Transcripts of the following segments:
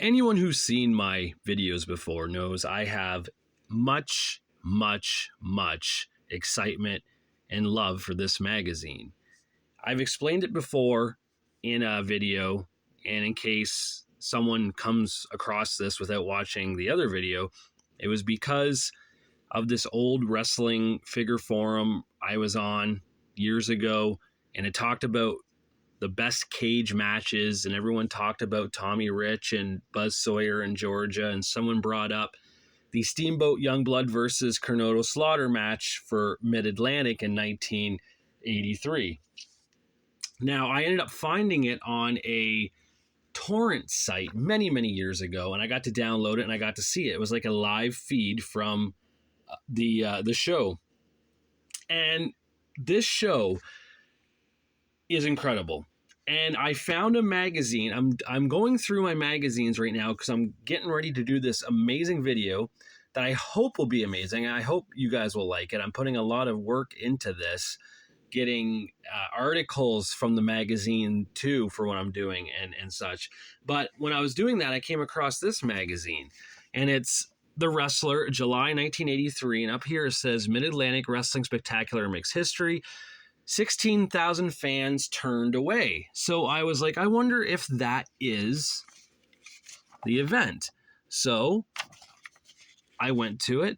anyone who's seen my videos before knows I have much, much, much excitement and love for this magazine. I've explained it before in a video, and in case someone comes across this without watching the other video, it was because of this old wrestling figure forum I was on years ago, and it talked about the best cage matches, and everyone talked about Tommy Rich and Buzz Sawyer in Georgia, and someone brought up the Steamboat Youngblood versus Cornado Slaughter match for Mid-Atlantic in 1983. Now, I ended up finding it on a torrent site many, many years ago, and I got to download it and I got to see it. It was like a live feed from the show. And this show is incredible. And I found a magazine. I'm going through my magazines right now because I'm getting ready to do this amazing video that I hope will be amazing. I hope you guys will like it. I'm putting a lot of work into this, getting articles from the magazine too for what I'm doing and such. But when I was doing that, I came across this magazine, and it's The Wrestler, July 1983. And up here it says, Mid-Atlantic Wrestling Spectacular makes history. 16,000 fans turned away. So I was like, I wonder if that is the event. So I went to it,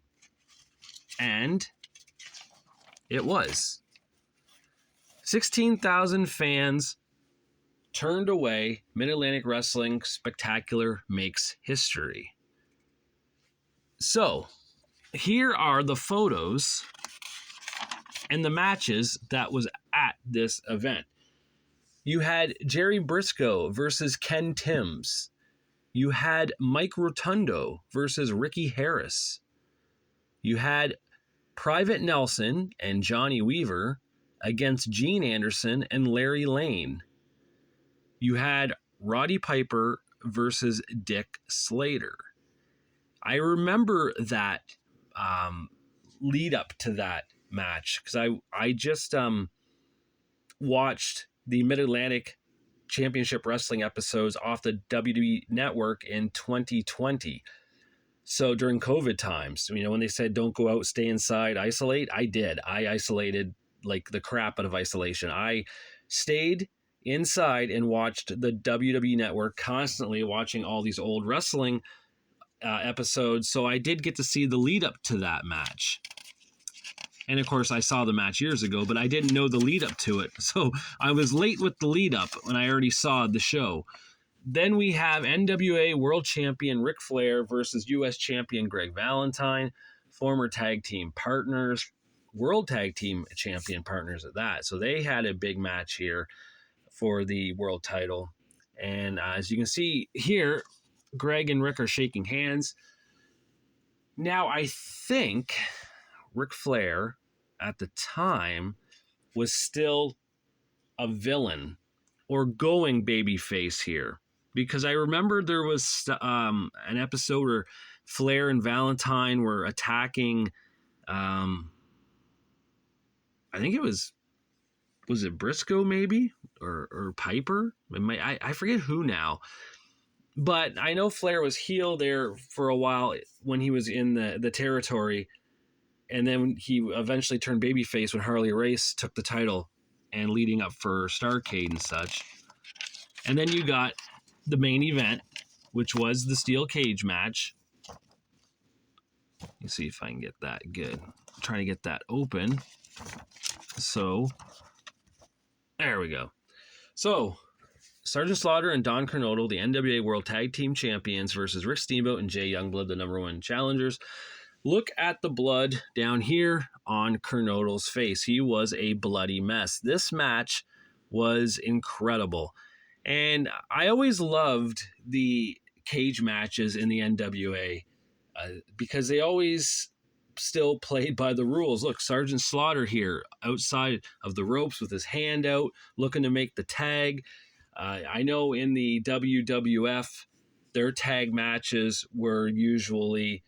and it was. 16,000 fans turned away. Mid-Atlantic Wrestling Spectacular makes history. So here are the photos and the matches that was at this event. You had Jerry Briscoe versus Ken Timms. You had Mike Rotundo versus Ricky Harris. You had Private Nelson and Johnny Weaver against Gene Anderson and Larry Lane. You had Roddy Piper versus Dick Slater. I remember that lead up to that match because I just watched the Mid-Atlantic Championship Wrestling episodes off the WWE Network in 2020. So during COVID times, when they said don't go out, stay inside, isolate, I did. I isolated like the crap out of isolation. I stayed inside and watched the WWE Network, constantly watching all these old wrestling episodes. So I did get to see the lead up to that match. And of course, I saw the match years ago, but I didn't know the lead up to it. So I was late with the lead up when I already saw the show. Then we have NWA World Champion Ric Flair versus U.S. Champion Greg Valentine, former tag team partners, World Tag Team Champion partners at that. So they had a big match here for the world title. And as you can see here, Greg and Rick are shaking hands. Now, I think Ric Flair at the time was still a villain or going babyface here, because I remember there was an episode where Flair and Valentine were attacking. I think it was it Briscoe maybe or Piper? I forget who now. But I know Flair was heel there for a while when he was in the territory. And then he eventually turned babyface when Harley Race took the title and leading up for Starrcade and such. And then you got the main event, which was the steel cage match. Let me see if I can get that good. I'm trying to get that open. So, there we go. So, Sergeant Slaughter and Don Cornado, the NWA World Tag Team Champions, versus Rick Steamboat and Jay Youngblood, the #1 challengers. Look at the blood down here on Cornado's face. He was a bloody mess. This match was incredible. And I always loved the cage matches in the NWA because they always still played by the rules. Look, Sergeant Slaughter here outside of the ropes with his hand out, looking to make the tag. I know in the WWF, their tag matches were usually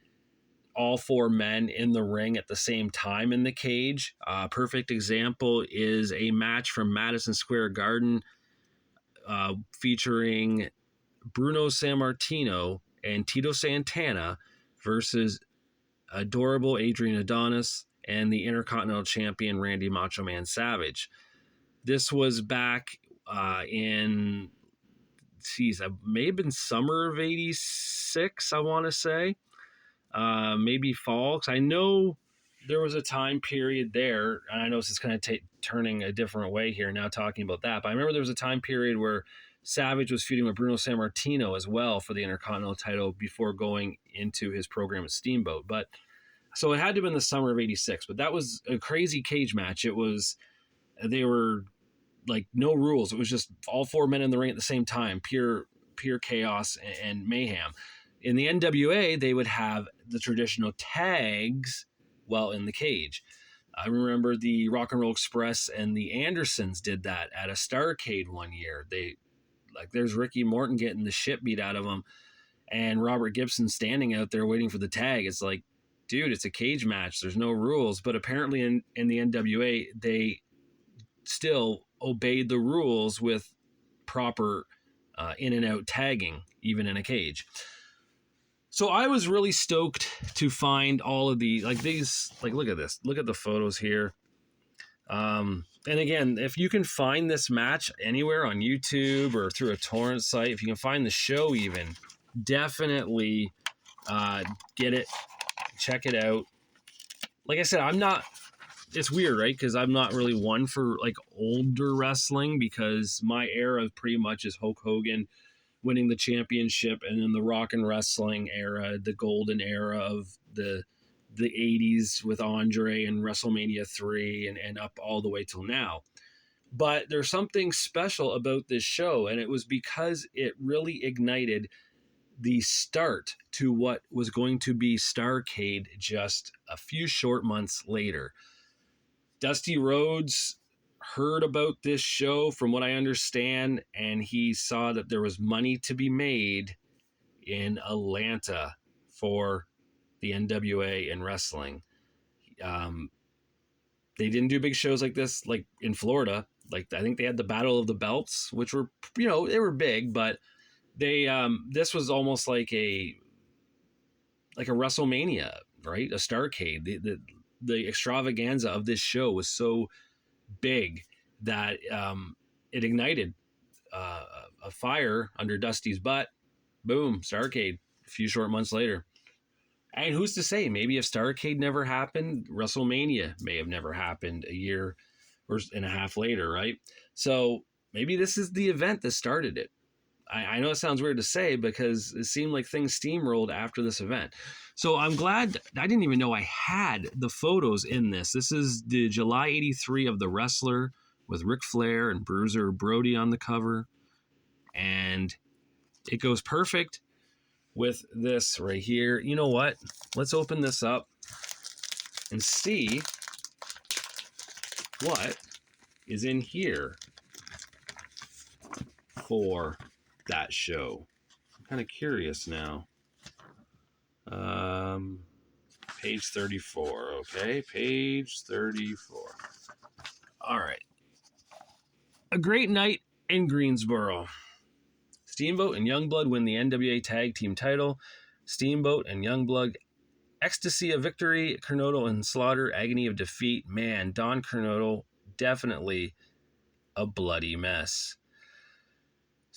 all four men in the ring at the same time in the cage. Perfect example is a match from Madison Square Garden featuring Bruno Sammartino and Tito Santana versus adorable Adrian Adonis and the Intercontinental Champion Randy Macho Man Savage. This was back in, geez, it may have been summer of '86, I want to say. Maybe fall. 'Cause I know there was a time period there, and I know this is kind of turning a different way here now talking about that, but I remember there was a time period where Savage was feuding with Bruno Sammartino as well for the Intercontinental title before going into his program at Steamboat. But so it had to have been the summer of '86, but that was a crazy cage match. They were like no rules. It was just all four men in the ring at the same time, pure chaos and mayhem. In the NWA, they would have the traditional tags while in the cage. I remember the Rock and Roll Express and the Andersons did that at a Starrcade one year. There's Ricky Morton getting the shit beat out of him, and Robert Gibson standing out there waiting for the tag. It's like, dude, it's a cage match. There's no rules. But apparently in the NWA, they still obeyed the rules with proper in and out tagging, even in a cage. So I was really stoked to find all of the, look at this. Look at the photos here. And again, if you can find this match anywhere on YouTube or through a torrent site, if you can find the show even, definitely get it, check it out. Like I said, it's weird, right? Because I'm not really one for like older wrestling, because my era pretty much is Hulk Hogan winning the championship, and then the rock and wrestling era, the golden era of the 80s with Andre and WrestleMania 3 and up all the way till now. But there's something special about this show, and it was because it really ignited the start to what was going to be Starrcade just a few short months later. Dusty Rhodes heard about this show, from what I understand, and he saw that there was money to be made in Atlanta for the NWA and wrestling. They didn't do big shows like this, like in Florida. Like, I think they had the Battle of the Belts, which were, they were big, but this was almost like a WrestleMania, right? A Starrcade. The extravaganza of this show was so big that it ignited a fire under Dusty's butt. Boom, Starrcade a few short months later. And who's to say, maybe if Starrcade never happened, WrestleMania may have never happened a year and a half later, right? So maybe this is the event that started it. I know it sounds weird to say, because it seemed like things steamrolled after this event. So I'm glad. I didn't even know I had the photos in this. This is the July '83 of The Wrestler with Ric Flair and Bruiser Brody on the cover. And it goes perfect with this right here. You know what? Let's open this up and see what is in here for that show. I'm kind of curious now. Page 34. Okay, page 34. All right. A great night in Greensboro. Steamboat and Youngblood win the NWA Tag Team title. Steamboat and Youngblood, ecstasy of victory. Cornotto and Slaughter, agony of defeat. Man, Don Cornotto, definitely a bloody mess.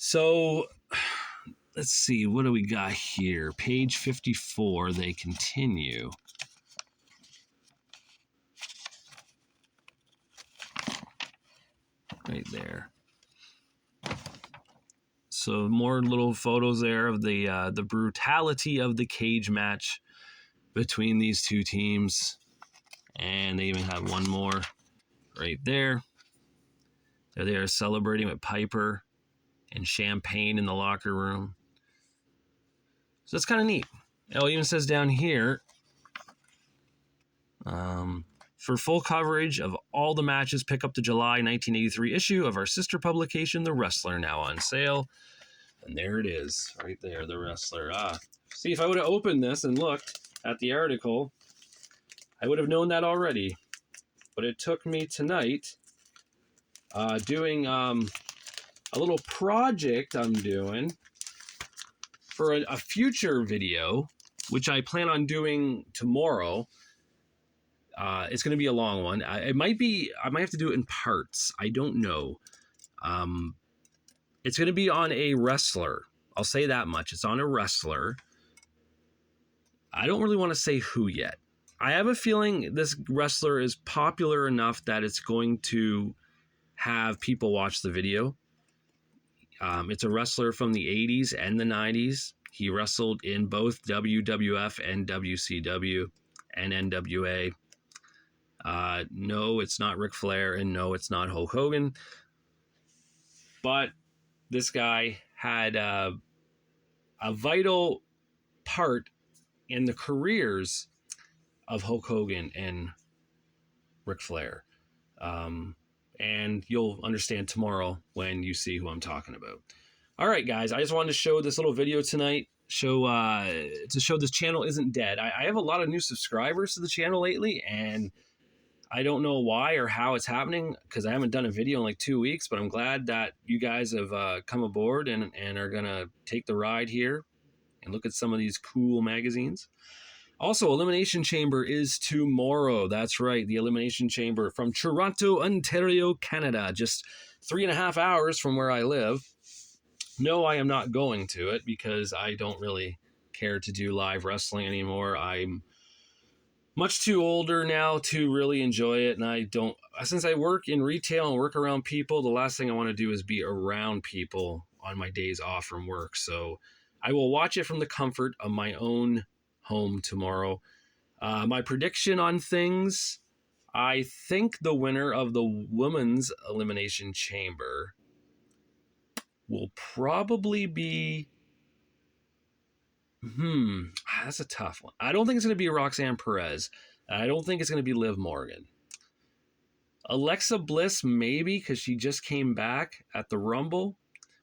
So, let's see, what do we got here? Page 54, they continue. Right there. So more little photos there of the brutality of the cage match between these two teams. And they even have one more right there. There they are celebrating with Piper and champagne in the locker room. So that's kind of neat. It even says down here, for full coverage of all the matches, pick up the July 1983 issue of our sister publication, The Wrestler, now on sale. And there it is, right there, The Wrestler. See, if I would have opened this and looked at the article, I would have known that already. But it took me tonight doing a little project I'm doing for a future video, which I plan on doing tomorrow. It's going to be a long one. I might have to do it in parts. I don't know. It's going to be on a wrestler. I'll say that much. It's on a wrestler. I don't really want to say who yet. I have a feeling this wrestler is popular enough that it's going to have people watch the video. It's a wrestler from the 80s and the 90s. He wrestled in both WWF and WCW and NWA. No, it's not Ric Flair, and no, it's not Hulk Hogan. But this guy had a vital part in the careers of Hulk Hogan and Ric Flair. And you'll understand tomorrow when you see who I'm talking about. All right, guys, I just wanted to show this little video tonight, to show this channel isn't dead. I have a lot of new subscribers to the channel lately, and I don't know why or how it's happening, because I haven't done a video in like 2 weeks, but I'm glad that you guys have come aboard and are going to take the ride here and look at some of these cool magazines. Also, Elimination Chamber is tomorrow. That's right, the Elimination Chamber from Toronto, Ontario, Canada. Just 3.5 hours from where I live. No, I am not going to it because I don't really care to do live wrestling anymore. I'm much too older now to really enjoy it, and I don't. Since I work in retail and work around people, the last thing I want to do is be around people on my days off from work. So I will watch it from the comfort of my own home tomorrow. My prediction on things, I think the winner of the women's Elimination Chamber will probably be that's a tough one. I don't think it's going to be Roxanne Perez. I don't think it's going to be Liv Morgan. Alexa Bliss, maybe, because she just came back at the Rumble.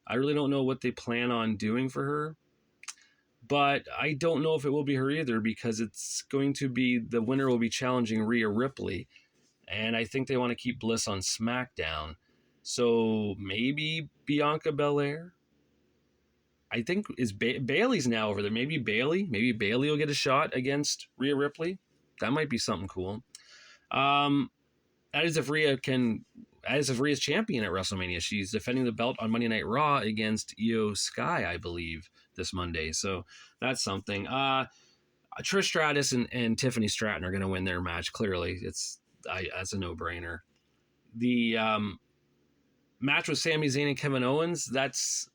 I really don't know what they plan on doing for her. But I don't know if it will be her either, because it's going to be, the winner will be challenging Rhea Ripley. And I think they want to keep Bliss on SmackDown. So maybe Bianca Belair? I think is Bailey's now over there. Maybe Bailey will get a shot against Rhea Ripley. That might be something cool. As if Rhea's champion at WrestleMania. She's defending the belt on Monday Night Raw against Io Sky, I believe, this Monday. So that's something. Trish Stratus and Tiffany Stratton are going to win their match. Clearly, that's a no-brainer. The match with Sami Zayn and Kevin Owens, that's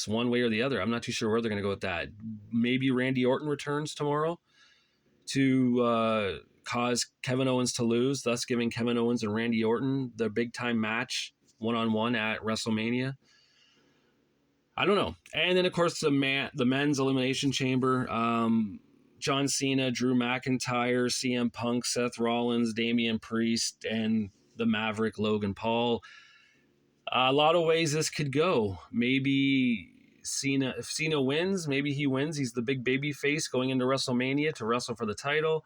one way or the other. I'm not too sure where they're going to go with that. Maybe Randy Orton returns tomorrow to cause Kevin Owens to lose, thus giving Kevin Owens and Randy Orton the big-time match one-on-one at WrestleMania. I don't know. And then, of course, the men's Elimination Chamber. John Cena, Drew McIntyre, CM Punk, Seth Rollins, Damian Priest, and the Maverick Logan Paul. A lot of ways this could go. Maybe Cena, if Cena wins, maybe he wins. He's the big baby face going into WrestleMania to wrestle for the title.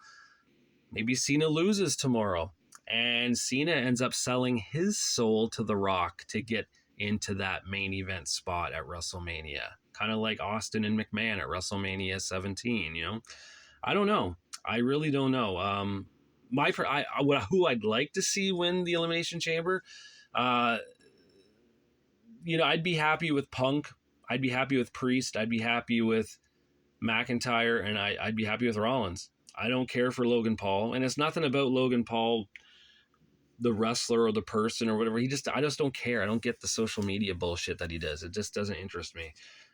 Maybe Cena loses tomorrow, and Cena ends up selling his soul to The Rock to get into that main event spot at WrestleMania. Kind of like Austin and McMahon at WrestleMania 17, you know? I don't know. I really don't know. Who I'd like to see win the Elimination Chamber, I'd be happy with Punk. I'd be happy with Priest. I'd be happy with McIntyre, and I'd be happy with Rollins. I don't care for Logan Paul, and it's nothing about Logan Paul, the wrestler or the person or whatever. I just don't care. I don't get the social media bullshit that he does. It just doesn't interest me.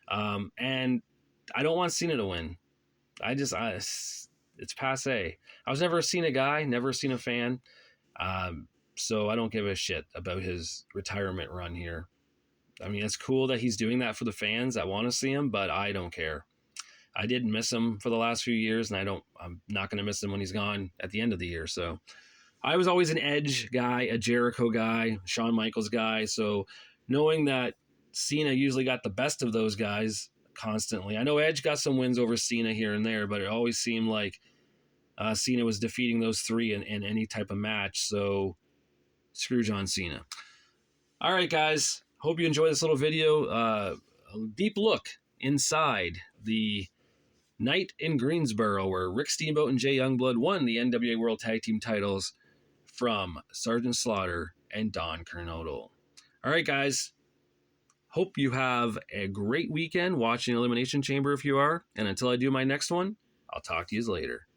And I don't want Cena to win. It's passe. I was never a Cena guy, never a Cena fan. So I don't give a shit about his retirement run here. I mean, it's cool that he's doing that for the fans that want to see him, but I don't care. I didn't miss him for the last few years, and I'm not going to miss him when he's gone at the end of the year. So I was always an Edge guy, a Jericho guy, Shawn Michaels guy. So knowing that Cena usually got the best of those guys constantly. I know Edge got some wins over Cena here and there, but it always seemed like Cena was defeating those three in any type of match. So screw John Cena. All right, guys. Hope you enjoyed this little video. deep look inside the night in Greensboro where Rick Steamboat and Jay Youngblood won the NWA World Tag Team titles from Sergeant Slaughter and Don Kernodle. All right, guys. Hope you have a great weekend watching Elimination Chamber if you are. And until I do my next one, I'll talk to you later.